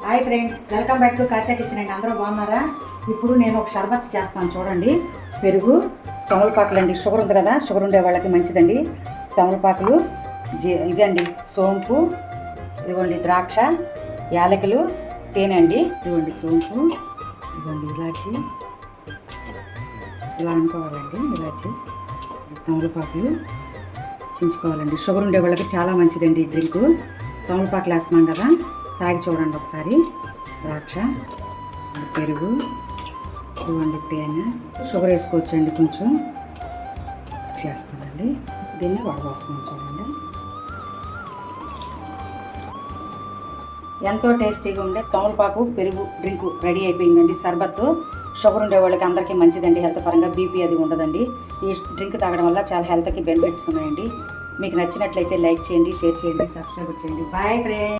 Hi friends, welcome back to కాచా kitchen అండి. అందరూ బాగున్నారా? ఇప్పుడు నేను ఒక షర్బత్ చేస్తాను చూడండి. పెరుగు, తమలపాకులు అండి. షుగర్ ఉంది కదా, షుగర్ ఉండే వాళ్ళకి మంచిదండి. తమలపాకులు, ఇదండి సోంపు, ఇదిగోండి ద్రాక్ష, యాలకులు, తేనె అండి. ఇదిగోండి సోంపు, ఇదిగోండి ఇలాచి, ఇలా అనుకోవాలండి. ఇలాచి, తమలపాకులు చించుకోవాలండి. షుగర్ ఉండే వాళ్ళకి చాలా మంచిదండి ఈ డ్రింకు. తమలపాకులు వేస్తున్నాం కదా, తాగి చూడండి ఒకసారి. ద్రాక్ష, పెరుగు, ఇవ్వండి తేనె, షుగర్ వేసుకోవచ్చండి. కొంచెం చేస్తానండి. దీన్ని వడబోస్తున్నాం చూడండి. ఎంతో టేస్టీగా ఉండే తమలపాకు పెరుగు డ్రింకు రెడీ అయిపోయిందండి. సర్బత్ షుగర్ ఉండే వాళ్ళకి అందరికీ మంచిదండి. హెల్త్ పరంగా బీపీ అది ఉండదండి. ఈ డ్రింక్ తాగడం వల్ల చాలా హెల్త్కి బెనిఫిట్స్ ఉన్నాయండి. మీకు నచ్చినట్లయితే లైక్ చేయండి, షేర్ చేయండి, సబ్స్క్రైబ్ చేయండి. Bye friends.